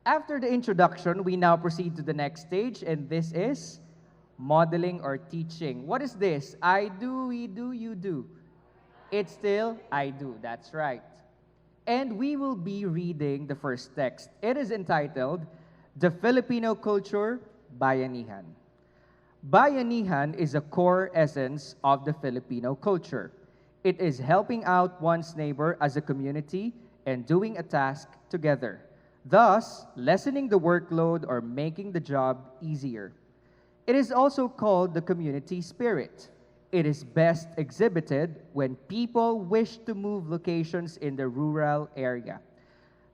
After the introduction, we now proceed to the next stage, and this is modeling or teaching. What is this? I do, we do, you do. It's still I do. That's right. And we will be reading the first text. It is entitled, The Filipino Culture, Bayanihan. Bayanihan is a core essence of the Filipino culture. It is helping out one's neighbor as a community and doing a task together, thus lessening the workload or making the job easier. It is also called the community spirit. It is best exhibited when people wish to move locations in the rural area.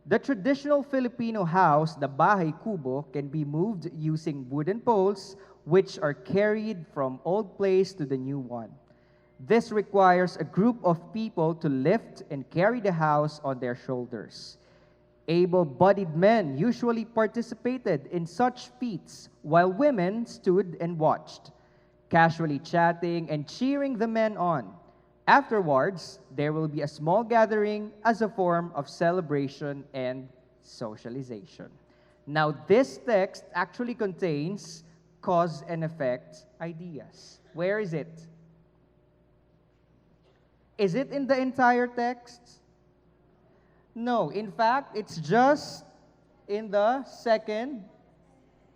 The traditional Filipino house, the bahay kubo, can be moved using wooden poles which are carried from old place to the new one. This requires a group of people to lift and carry the house on their shoulders. Able-bodied men usually participated in such feats while women stood and watched, casually chatting and cheering the men on. Afterwards, there will be a small gathering as a form of celebration and socialization. Now, this text actually contains cause and effect ideas. Where is it? Is it in the entire text? No, in fact, it's just in the second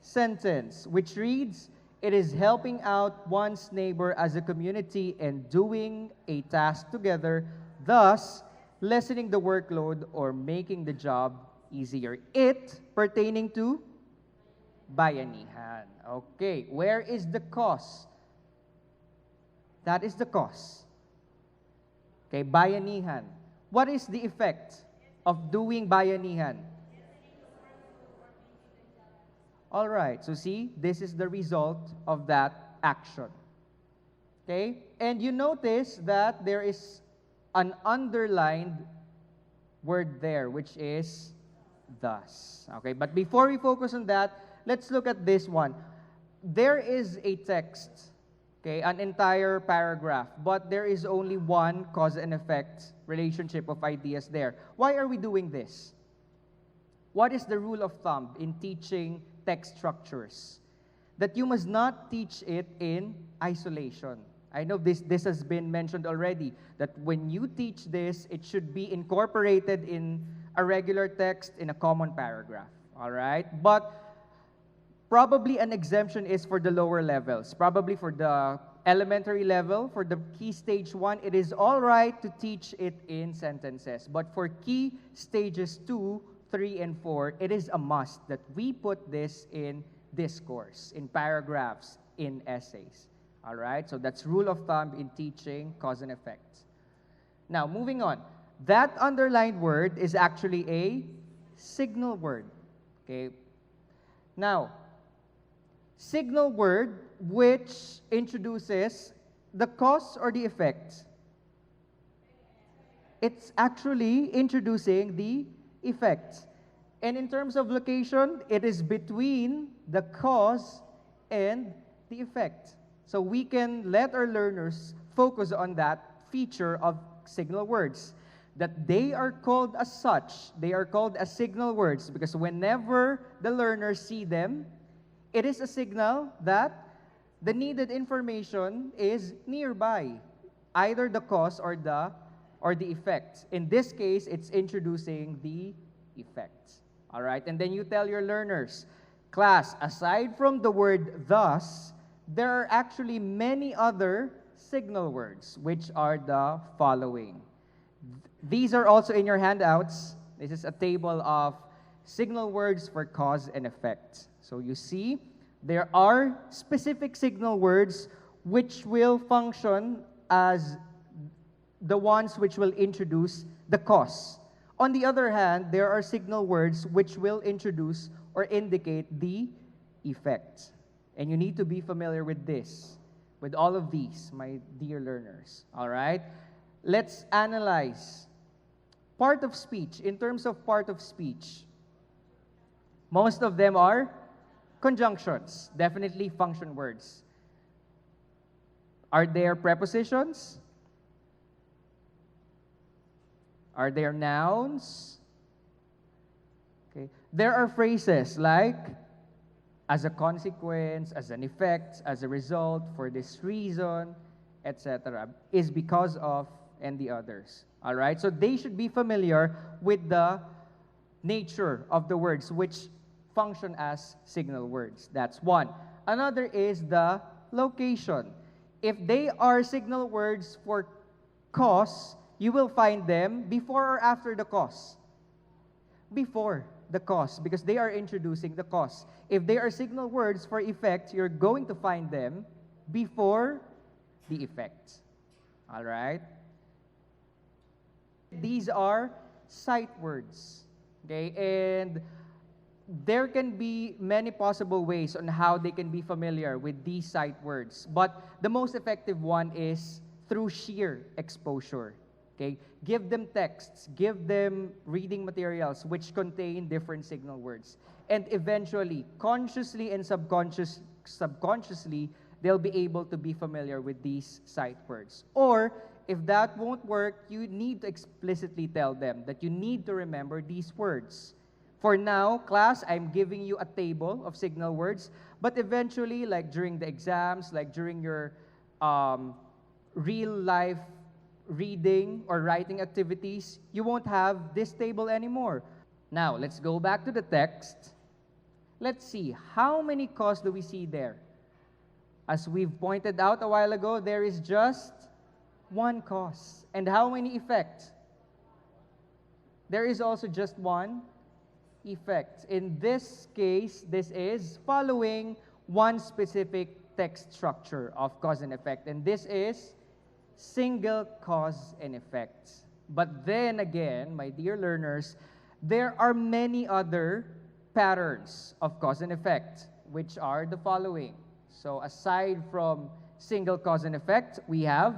sentence, which reads, it is helping out one's neighbor as a community and doing a task together, thus lessening the workload or making the job easier. It pertaining to bayanihan. Okay, where is the cause? That is the cause. Okay, bayanihan. What is the effect of doing bayanihan? All right, so see, this is the result of that action. Okay, and you notice that there is an underlined word there, which is thus. Okay, but before we focus on that, let's look at this one. There is a text, okay, an entire paragraph, but there is only one cause and effect relationship of ideas there. Why are we doing this? What is the rule of thumb in teaching text structures? That you must not teach it in isolation. I know this has been mentioned already, that when you teach this, it should be incorporated in a regular text in a common paragraph. All right? But probably an exemption is for the lower levels. Probably for the elementary level, for the key stage 1, it is all right to teach it in sentences. But for key stages 2, 3, and 4, it is a must that we put this in discourse, in paragraphs, in essays. All right? So that's rule of thumb in teaching cause and effect. Now, moving on. That underlined word is actually a signal word. Okay? Now, signal word which introduces the cause or the effect. It's actually introducing the effect. And in terms of location, it is between the cause and the effect. So we can let our learners focus on that feature of signal words, that they are called as such. They are called as signal words because whenever the learners see them, it is a signal that the needed information is nearby, either the cause or the effect. In this case, it's introducing the effect. All right, and then you tell your learners, class, aside from the word thus, there are actually many other signal words, which are the following. These are also in your handouts. This is a table of signal words for cause and effect. So you see, there are specific signal words which will function as the ones which will introduce the cause. On the other hand, there are signal words which will introduce or indicate the effect. And you need to be familiar with this, with all of these, my dear learners. All right? Let's analyze part of speech. In terms of part of speech, most of them are conjunctions, definitely function words. Are there prepositions? Are there nouns? Okay? There are phrases like, as a consequence, as an effect, as a result, for this reason, etc., is because of, and the others. All right? So they should be familiar with the nature of the words which function as signal words. That's one. Another is the location. If they are signal words for cause, you will find them before or after the cause. Before the cause, because they are introducing the cause. If they are signal words for effect, you're going to find them before the effect. All right? These are sight words. Okay? And there can be many possible ways on how they can be familiar with these sight words. But the most effective one is through sheer exposure. Okay? Give them texts, give them reading materials which contain different signal words. And eventually, consciously and subconsciously, they'll be able to be familiar with these sight words. Or, if that won't work, you need to explicitly tell them that you need to remember these words. For now, class, I'm giving you a table of signal words, but eventually, like during the exams, like during your real life reading or writing activities, you won't have this table anymore. Now, let's go back to the text. Let's see, how many cause do we see there? As we've pointed out a while ago, there is just one cause. And how many effects? There is also just one effect. In this case, this is following one specific text structure of cause and effect. And this is single cause and effect. But then again, my dear learners, there are many other patterns of cause and effect, which are the following. So aside from single cause and effect, we have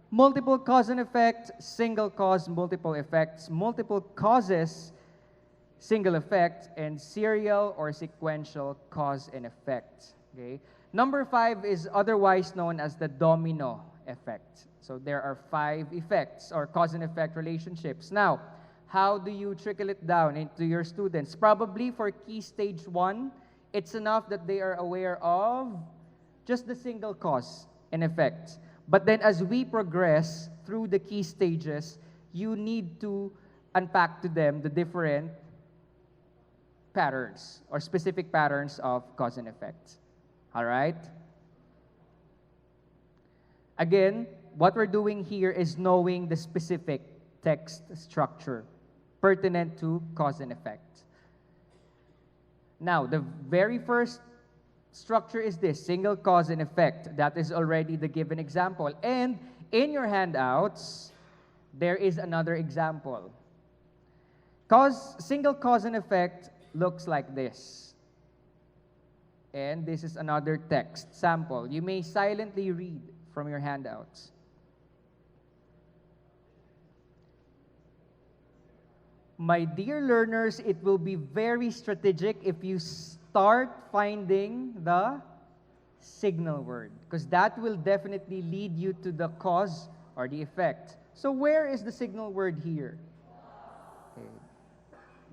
multiple cause and effect, single cause, multiple effects, multiple causes, single effect, and serial or sequential cause and effect. Okay? Number 5 is otherwise known as the domino effect. So there are 5 effects or cause and effect relationships. Now, how do you trickle it down into your students? Probably for key stage 1, it's enough that they are aware of just the single cause and effect. But then as we progress through the key stages, you need to unpack to them the different patterns or specific patterns of cause and effect. All right? Again, what we're doing here is knowing the specific text structure pertinent to cause and effect. Now, the very first structure is this, single cause and effect. That is already the given example. And in your handouts, there is another example. Single cause and effect looks like this. And this is another text sample. You may silently read from your handouts. My dear learners, it will be very strategic if you start finding the signal word, because that will definitely lead you to the cause or the effect. So where is the signal word here? Okay.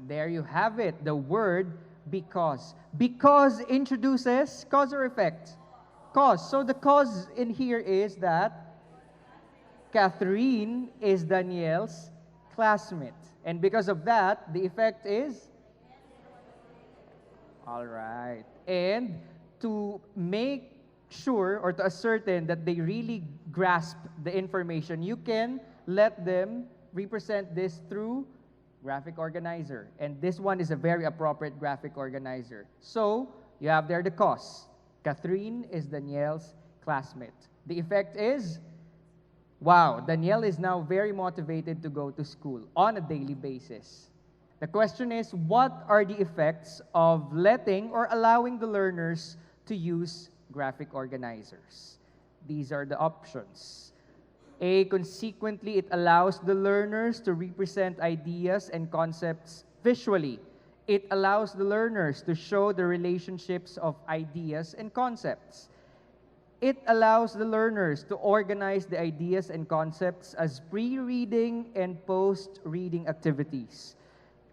There you have it, the word because. Because introduces cause or effect? Cause. So the cause in here is that Catherine is Danielle's classmate. And because of that, the effect is? All right. And to make sure or to ascertain that they really grasp the information, you can let them represent this through graphic organizer. And this one is a very appropriate graphic organizer. So you have there the cause. Catherine is Danielle's classmate. The effect is, wow, Danielle is now very motivated to go to school on a daily basis. The question is, what are the effects of letting or allowing the learners to use graphic organizers? These are the options. A, consequently, it allows the learners to represent ideas and concepts visually. It allows the learners to show the relationships of ideas and concepts. It allows the learners to organize the ideas and concepts as pre-reading and post-reading activities.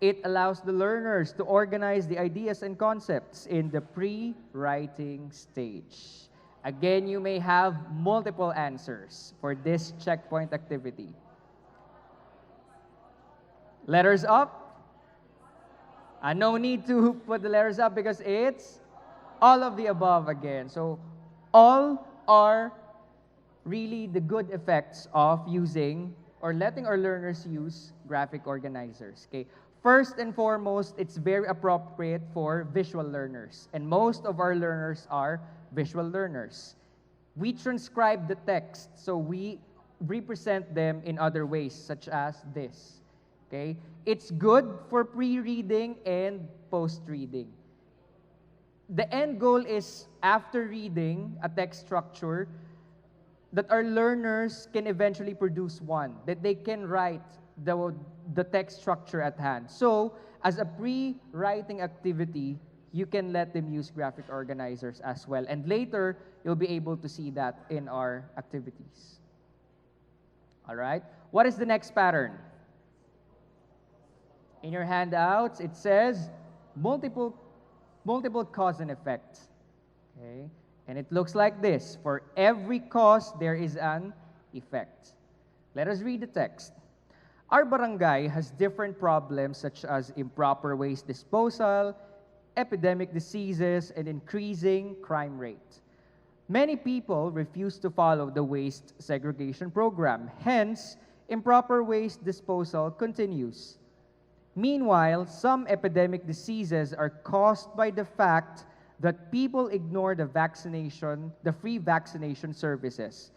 It allows the learners to organize the ideas and concepts in the pre-writing stage. Again, you may have multiple answers for this checkpoint activity. Letters up? No need to put the letters up because it's all of the above again. So all are really the good effects of using or letting our learners use graphic organizers. Okay. First and foremost, it's very appropriate for visual learners. And most of our learners are visual learners. We transcribe the text, so we represent them in other ways, such as this. Okay? It's good for pre-reading and post-reading. The end goal is, after reading a text structure, that our learners can eventually produce one, that they can write the text structure at hand. So, as a pre-writing activity, you can let them use graphic organizers as well. And later, you'll be able to see that in our activities. All right? What is the next pattern? In your handouts, it says multiple cause and effect. Okay? And it looks like this. For every cause, there is an effect. Let us read the text. Our barangay has different problems such as improper waste disposal, epidemic diseases, and increasing crime rate. Many people refuse to follow the waste segregation program. Hence, improper waste disposal continues. Meanwhile, some epidemic diseases are caused by the fact that people ignore the free vaccination services.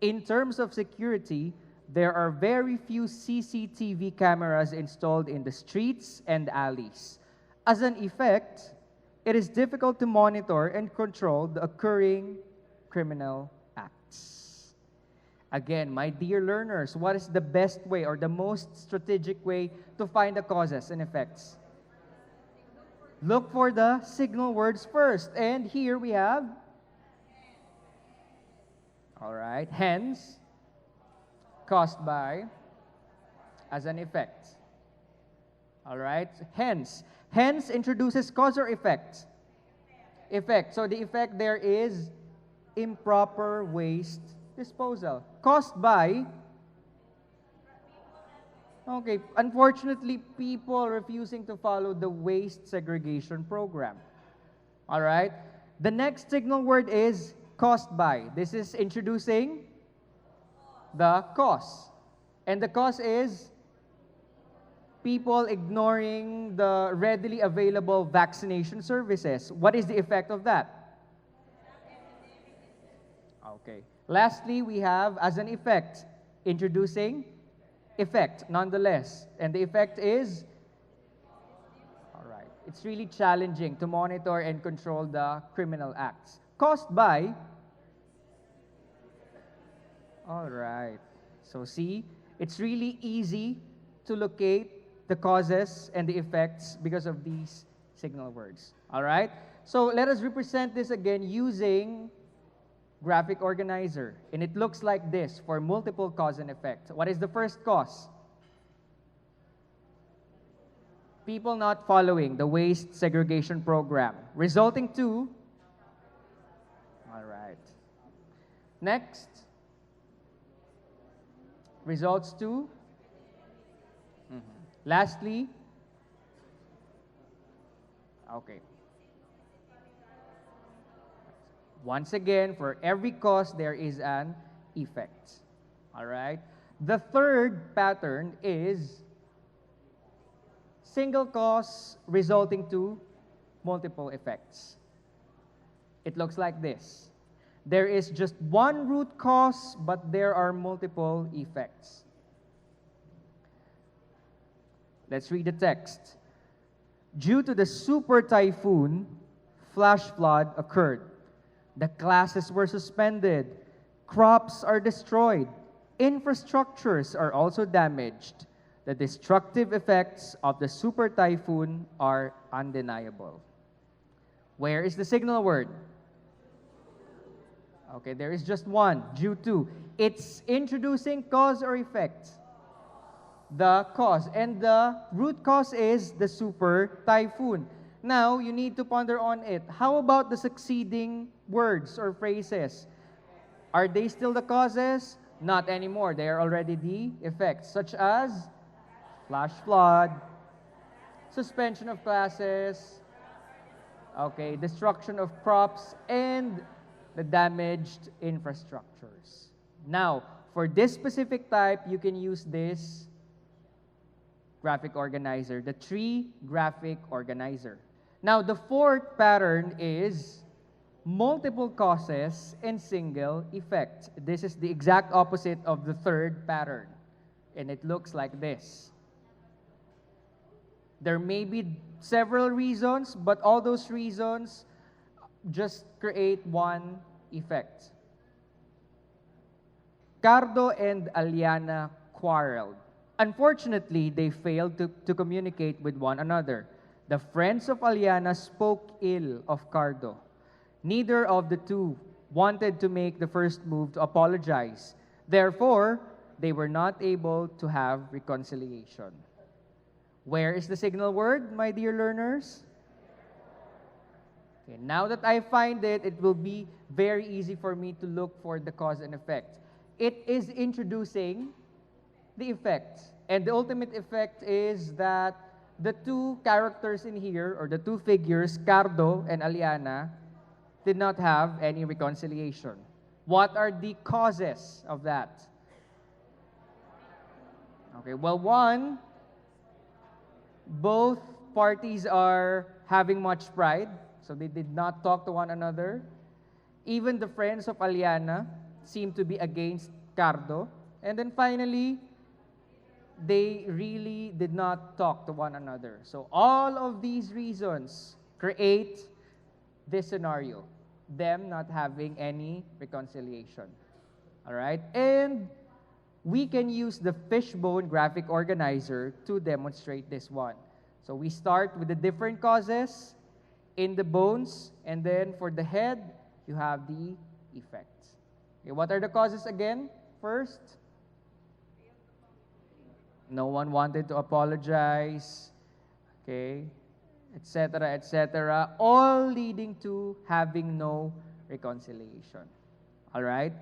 In terms of security, there are very few CCTV cameras installed in the streets and alleys. As an effect, it is difficult to monitor and control the occurring criminal acts. Again, my dear learners, what is the best way or the most strategic way to find the causes and effects? Look for the signal words first. And here we have, all right, hence, caused by, as an effect. All right, hence. Hence introduces cause or effect? Effect. So the effect there is improper waste disposal. Caused by, okay, unfortunately, people refusing to follow the waste segregation program. All right, the next signal word is caused by. This is introducing the cause. And the cause is people ignoring the readily available vaccination services. What is the effect of that? Okay. Lastly, we have as an effect, introducing effect nonetheless. And the effect is, all right, it's really challenging to monitor and control the criminal acts. Caused by, all right. So see, it's really easy to locate the causes and the effects because of these signal words. All right? So let us represent this again using graphic organizer. And it looks like this for multiple cause and effect. What is the first cause? People not following the waste segregation program, resulting to, all right. Next, results to, lastly, okay. Once again, for every cause, there is an effect. All right? The third pattern is single cause resulting to multiple effects. It looks like this. There is just one root cause, but there are multiple effects. Let's read the text. Due to the super typhoon, flash flood occurred. The classes were suspended. Crops are destroyed. Infrastructures are also damaged. The destructive effects of the super typhoon are undeniable. Where is the signal word? Okay, there is just one, due to. It's introducing cause or effect. the cause. And the root cause is the super typhoon. Now, you need to ponder on it. How about the succeeding words or phrases? Are they still the causes? Not anymore. They are already the effects, such as flash flood, suspension of classes, okay, destruction of crops, and the damaged infrastructures. Now, for this specific type, you can use this graphic organizer, the tree graphic organizer. Now, the fourth pattern is multiple causes and single effect. This is the exact opposite of the third pattern, and it looks like this. There may be several reasons, but all those reasons just create one effect. Cardo and Aliana quarreled. Unfortunately, they failed to communicate with one another. The friends of Aliana spoke ill of Cardo. Neither of the two wanted to make the first move to apologize. Therefore, they were not able to have reconciliation. Where is the signal word, my dear learners? Okay, now that I find it, it will be very easy for me to look for the cause and effect. It is introducing the effect. And the ultimate effect is that the two characters in here, or the two figures, Cardo and Aliana, did not have any reconciliation. What are the causes of that? Okay, well, one, both parties are having much pride, so they did not talk to one another. Even the friends of Aliana seem to be against Cardo. And then finally, they really did not talk to one another. So all of these reasons create this scenario, them not having any reconciliation. All right? And we can use the fishbone graphic organizer to demonstrate this one. So we start with the different causes in the bones, and then for the head, you have the effects. Okay, what are the causes again? First, no one wanted to apologize, okay, etc., etc., all leading to having no reconciliation. All right?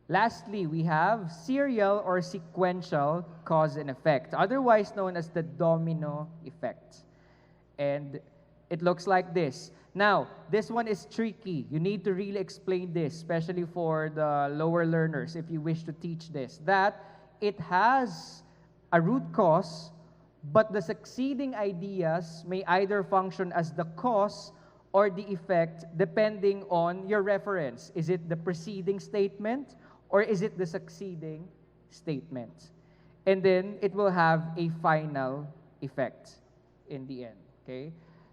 Lastly, we have serial or sequential cause and effect, otherwise known as the domino effect. And it looks like this. Now, this one is tricky. You need to really explain this, especially for the lower learners, if you wish to teach this, that it has a root cause, but the succeeding ideas may either function as the cause or the effect depending on your reference. Is it the preceding statement or is it the succeeding statement? And then it will have a final effect in the end, okay?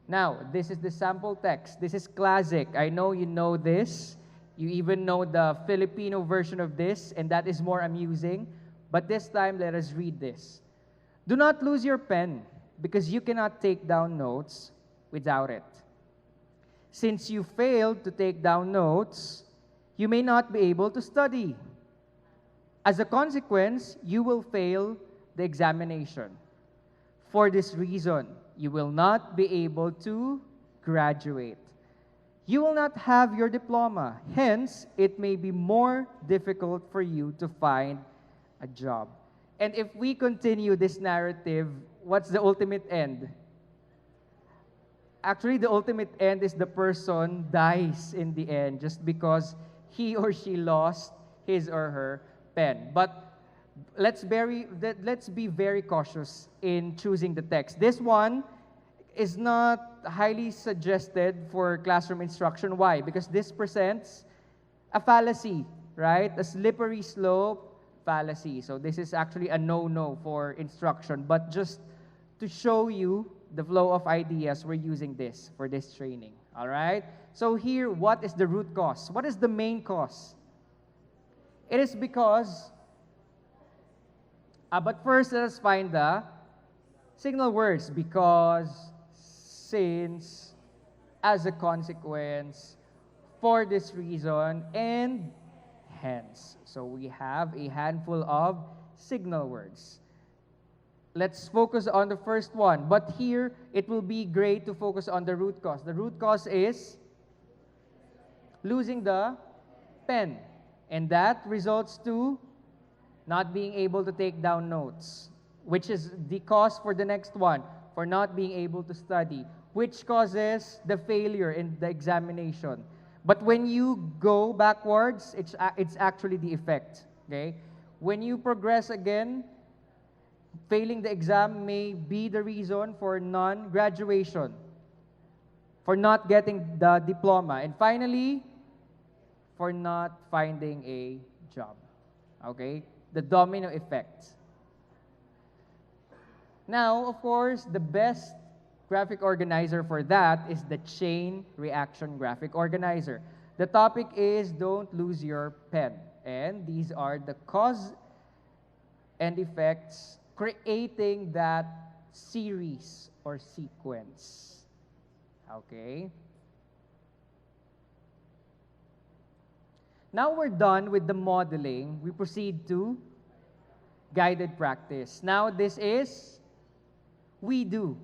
Now, this is the sample text. This is classic. I know you know this. You even know the Filipino version of this, and that is more amusing. But this time, let us read this. Do not lose your pen, because you cannot take down notes without it. Since you failed to take down notes, you may not be able to study. As a consequence, you will fail the examination. For this reason, you will not be able to graduate. You will not have your diploma. Hence, it may be more difficult for you to find a job. And if we continue this narrative, what's the ultimate end? Actually, the ultimate end is the person dies in the end just because he or she lost his or her pen. But let's be very cautious in choosing the text. This one is not highly suggested for classroom instruction. Why? Because this presents a fallacy, right? A slippery slope fallacy. So this is actually a no-no for instruction. But just to show you the flow of ideas, we're using this for this training. All right? So here, what is the root cause? What is the main cause? It is because but first, let us find the signal words. Because, since, as a consequence, for this reason, and hence. So we have a handful of signal words. let's focus on the first one. But here, it will be great to focus on the root cause. The root cause is losing the pen. And that results to not being able to take down notes, which is the cause for the next one, for not being able to study, which causes the failure in the examination. But when you go backwards, it's actually the effect. Okay? When you progress again, failing the exam may be the reason for non-graduation, for not getting the diploma, and finally, for not finding a job. Okay? The domino effect. Now, of course, the best graphic organizer for that is the chain reaction graphic organizer. The topic is don't lose your pen. And these are the cause and effects creating that series or sequence. Okay? Now we're done with the modeling. We proceed to guided practice. Now this is we do.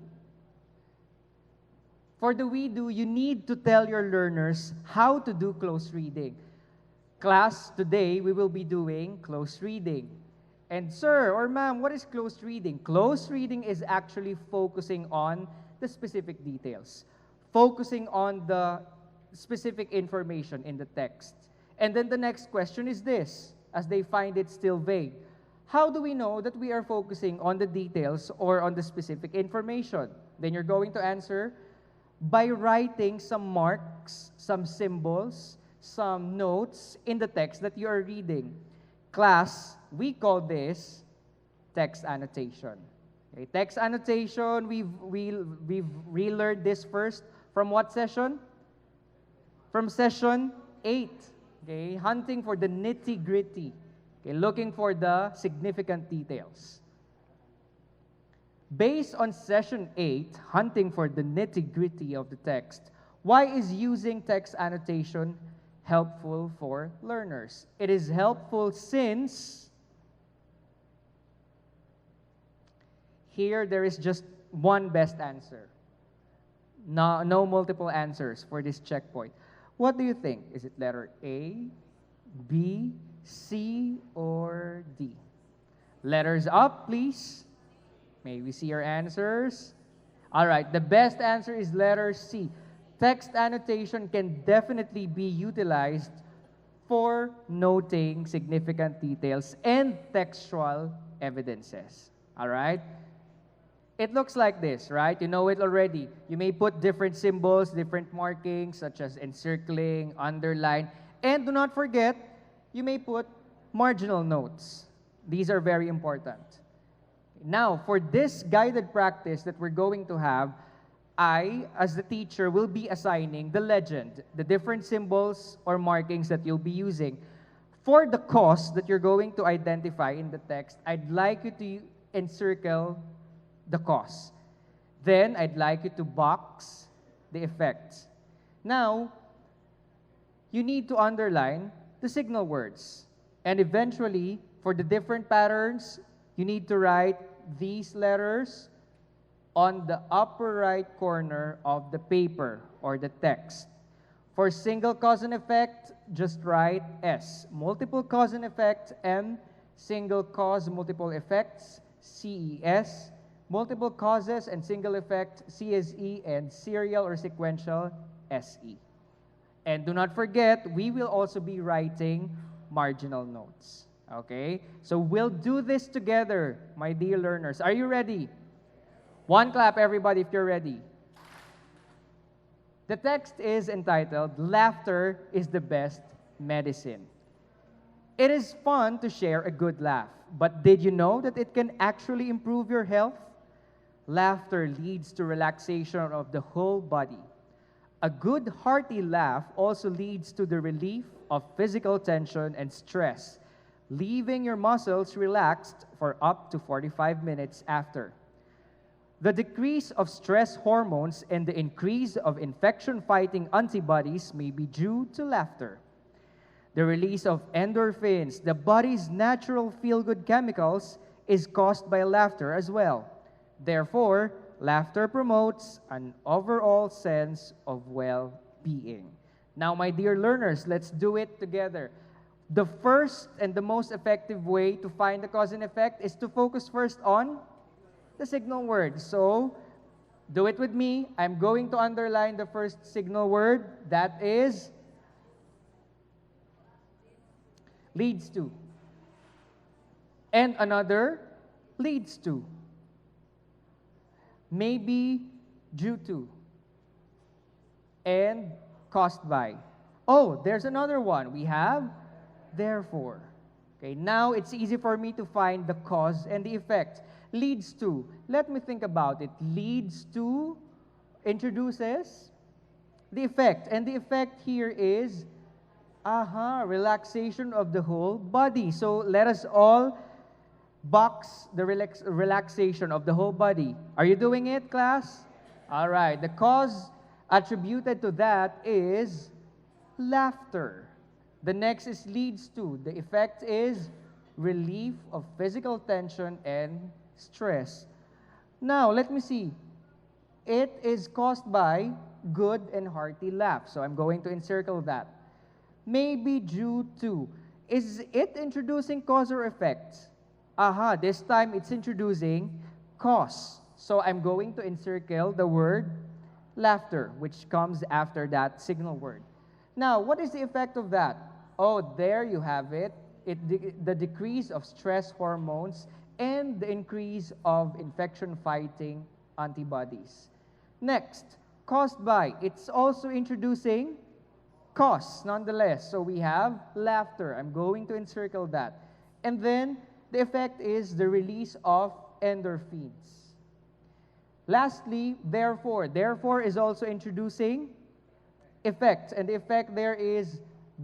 For the we do, you need to tell your learners how to do close reading. Class, today we will be doing close reading. And sir or ma'am, what is close reading? Close reading is actually focusing on the specific details, focusing on the specific information in the text. And then the next question is this, as they find it still vague. How do we know that we are focusing on the details or on the specific information? Then you're going to answer by writing some marks, some symbols, some notes in the text that you are reading. Class, we call this text annotation. Okay, text annotation, we've relearned this first from what session? From session 8. Okay, hunting for the nitty-gritty. Okay, looking for the significant details. Based on session 8, hunting for the nitty-gritty of the text, why is using text annotation helpful for learners? It is helpful since here there is just one best answer. No multiple answers for this checkpoint. What do you think? Is it letter A, B, C, or D? Letters up, please. May we see your answers? All right, the best answer is letter C. Text annotation can definitely be utilized for noting significant details and textual evidences. All right? It looks like this, right? You know it already. You may put different symbols, different markings, such as encircling, underline, and do not forget, you may put marginal notes. These are very important. Now, for this guided practice that we're going to have, I, as the teacher, will be assigning the legend, the different symbols or markings that you'll be using. For the cause that you're going to identify in the text, I'd like you to encircle the cause. Then, I'd like you to box the effects. Now, you need to underline the signal words. And eventually, for the different patterns, you need to write these letters on the upper right corner of the paper or the text. For single cause and effect, just write S. Multiple cause and effect, M. Single cause, multiple effects, CES. Multiple causes and single effect, CSE, and serial or sequential, SE. And do not forget, we will also be writing marginal notes. Okay? So we'll do this together, my dear learners. Are you ready? One clap, everybody, if you're ready. The text is entitled, Laughter is the Best Medicine. It is fun to share a good laugh, but did you know that it can actually improve your health? Laughter leads to relaxation of the whole body. A good hearty laugh also leads to the relief of physical tension and stress, leaving your muscles relaxed for up to 45 minutes after. The decrease of stress hormones and the increase of infection-fighting antibodies may be due to laughter. The release of endorphins, the body's natural feel-good chemicals, is caused by laughter as well. Therefore, laughter promotes an overall sense of well-being. Now, my dear learners, let's do it together. The first and the most effective way to find the cause and effect is to focus first on the signal word. So, do it with me. I'm going to underline the first signal word. That is leads to. And another leads to. Maybe due to. And caused by. Oh, there's another one. We have therefore. Okay, now it's easy for me to find the cause and the effect. Leads to. Let me think about it. Leads to introduces the effect. And the effect here is relaxation of the whole body. So let us all box the relaxation of the whole body. Are you doing it, class? All right. The cause attributed to that is laughter. The next is leads to. The effect is relief of physical tension and stress. Now, let me see. It is caused by good and hearty laugh. So I'm going to encircle that. Maybe due to. Is it introducing cause or effect? This time it's introducing cause. So I'm going to encircle the word laughter, which comes after that signal word. Now, what is the effect of that? Oh, there you have it. The decrease of stress hormones and the increase of infection-fighting antibodies. Next, caused by. It's also introducing cause, nonetheless. So we have laughter. I'm going to encircle that. And then, the effect is the release of endorphins. Lastly, therefore. Therefore is also introducing effect. And the effect there is,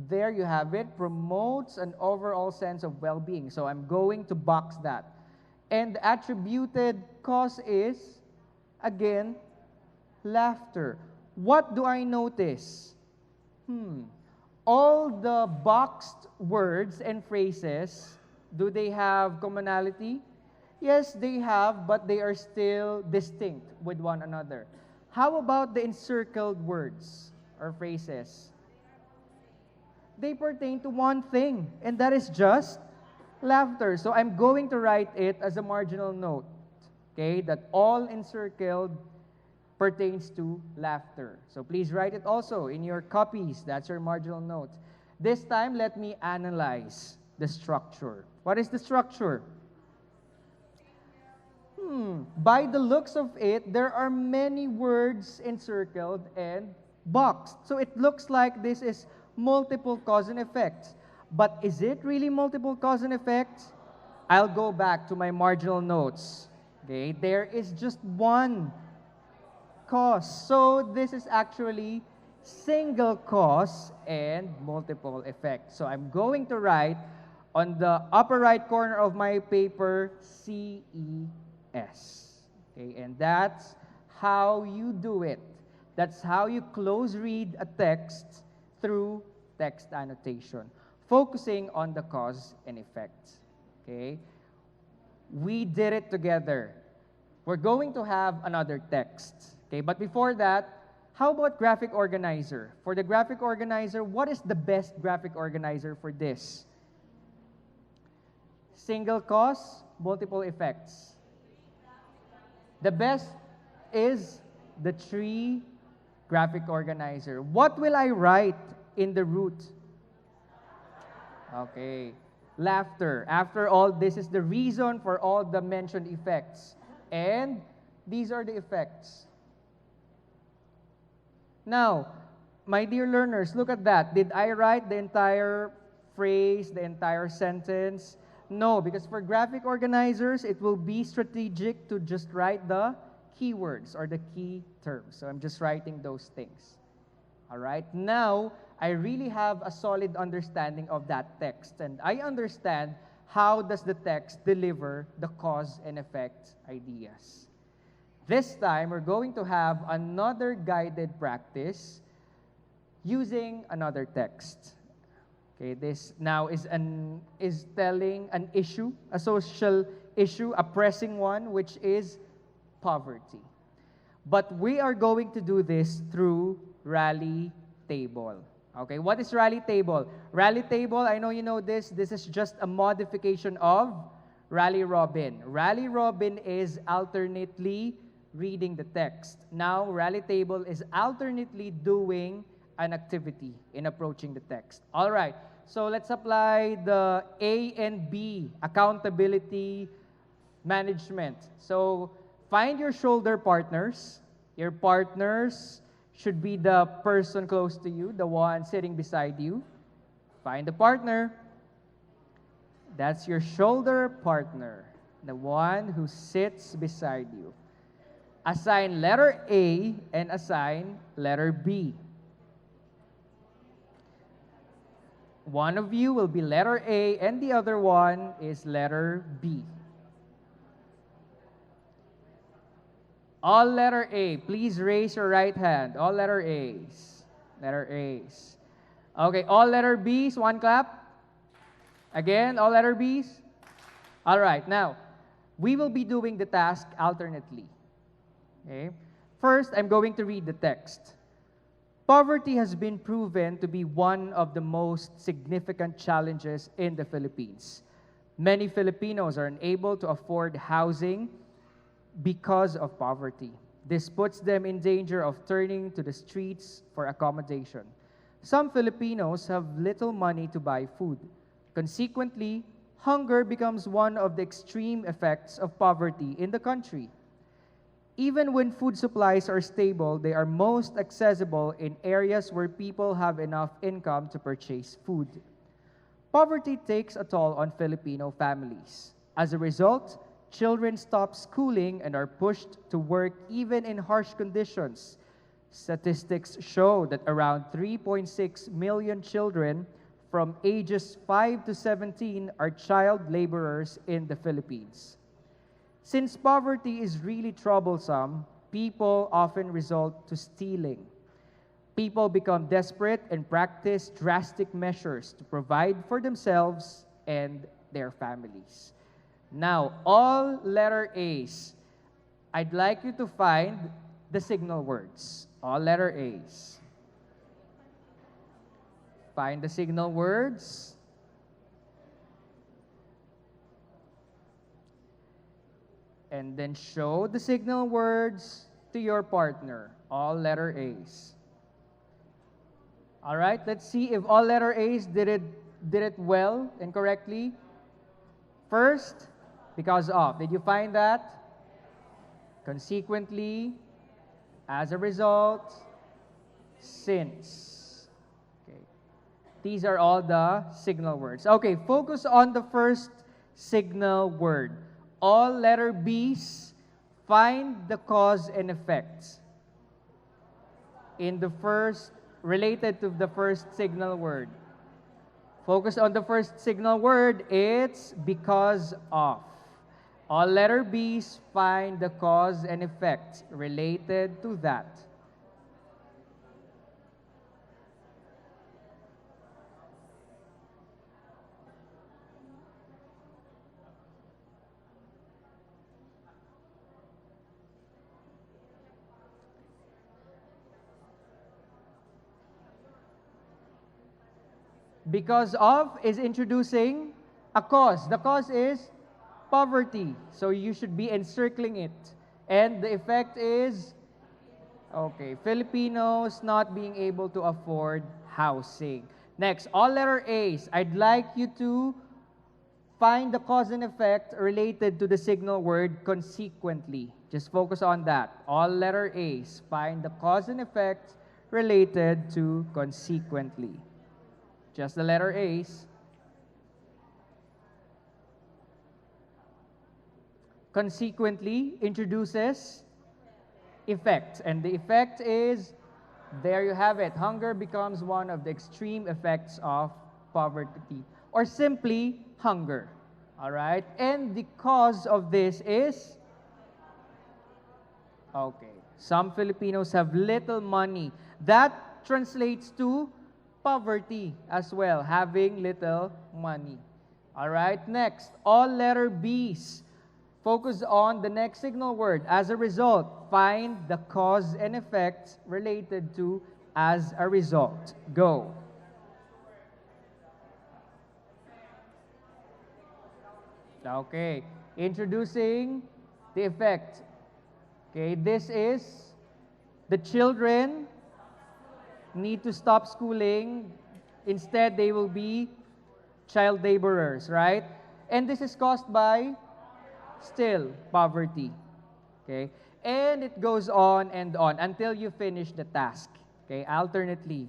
there you have it, promotes an overall sense of well-being. So I'm going to box that. And the attributed cause is, again, laughter. What do I notice? All the boxed words and phrases, do they have commonality? Yes, they have, but they are still distinct with one another. How about the encircled words or phrases? They pertain to one thing, and that is just laughter. So I'm going to write it as a marginal note, okay, that all encircled pertains to laughter. So please write it also in your copies. That's your marginal note. This time, let me analyze the structure. What is the structure? By the looks of it, there are many words encircled and boxed. So it looks like this is multiple cause and effects. But is it really multiple cause and effects? I'll go back to my marginal notes. Okay, there is just one cause. So this is actually single cause and multiple effects. So I'm going to write on the upper right corner of my paper, CES. Okay, and that's how you do it. That's how you close read a text through text annotation, focusing on the cause and effect. Okay? We did it together. We're going to have another text. Okay, but before that, how about graphic organizer? For the graphic organizer, what is the best graphic organizer for this? Single cause, multiple effects. The best is the tree graphic organizer. What will I write in the root? Okay, laughter. After all, this is the reason for all the mentioned effects. And these are the effects. Now, my dear learners, look at that. Did I write the entire phrase, the entire sentence? No, because for graphic organizers, it will be strategic to just write the keywords or the key terms. So I'm just writing those things. All right, now I really have a solid understanding of that text, and I understand how does the text deliver the cause and effect ideas. This time, we're going to have another guided practice using another text. Okay, this now is telling an issue, a social issue, a pressing one, which is poverty. But we are going to do this through rally table. Okay, what is rally table? Rally table, I know you know this. This is just a modification of rally robin. Rally robin is alternately reading the text. Now, rally table is alternately doing an activity in approaching the text. All right, so let's apply the A and B, accountability management. So find your shoulder partners. Your partners should be the person close to you, the one sitting beside you. Find the partner. That's your shoulder partner, the one who sits beside you. Assign letter A and assign letter B. One of you will be letter A and the other one is letter B. All letter A, please raise your right hand. All letter A's. Letter A's. Okay, all letter B's, one clap. Again, all letter B's. All right, now, we will be doing the task alternately. Okay? First, I'm going to read the text. Poverty has been proven to be one of the most significant challenges in the Philippines. Many Filipinos are unable to afford housing because of poverty. This puts them in danger of turning to the streets for accommodation. Some Filipinos have little money to buy food. Consequently, hunger becomes one of the extreme effects of poverty in the country. Even when food supplies are stable, they are most accessible in areas where people have enough income to purchase food. Poverty takes a toll on Filipino families. As a result, children stop schooling and are pushed to work even in harsh conditions. Statistics show that around 3.6 million children from ages 5 to 17 are child laborers in the Philippines. Since poverty is really troublesome, people often resort to stealing. People become desperate and practice drastic measures to provide for themselves and their families. Now, all letter A's, I'd like you to find the signal words. All letter A's. Find the signal words. And then show the signal words to your partner. All letter A's. All right, let's see if all letter A's did it well and correctly. First, because of. Did you find that? Consequently, as a result, since. Okay. These are all the signal words. Okay, focus on the first signal word. All letter B's, find the cause and effect in the first, related to the first signal word. Focus on the first signal word, it's because of. All letter B's, find the cause and effect related to that. Because of is introducing a cause. The cause is poverty. So you should be encircling it. And the effect is, okay, Filipinos not being able to afford housing. Next, all letter A's. I'd like you to find the cause and effect related to the signal word consequently. Just focus on that. All letter A's. Find the cause and effect related to consequently. Just the letter A's. Consequently introduces effect. And the effect is, there you have it. Hunger becomes one of the extreme effects of poverty. Or simply, hunger. All right? And the cause of this is, okay, some Filipinos have little money. That translates to poverty as well, having little money. All right, next, all letter B's. Focus on the next signal word. As a result, find the cause and effect related to as a result. Go. Okay, introducing the effect. Okay, this is the children need to stop schooling. Instead, they will be child laborers, right? And this is caused by still poverty. Okay? And it goes on and on until you finish the task. Okay? Alternately,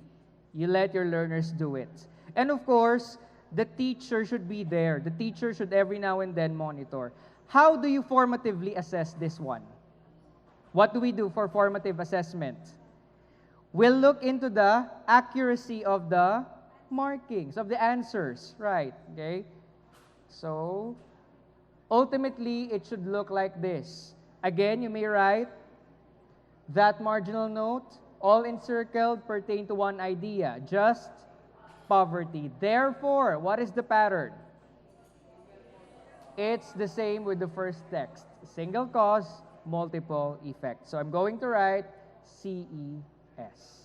you let your learners do it. And of course, the teacher should be there. The teacher should every now and then monitor. How do you formatively assess this one? What do we do for formative assessment? We'll look into the accuracy of the markings, of the answers, right? Okay? So, ultimately, it should look like this. Again, you may write that marginal note, all encircled pertain to one idea, just poverty. Therefore, what is the pattern? It's the same with the first text. Single cause, multiple effects. So I'm going to write CES.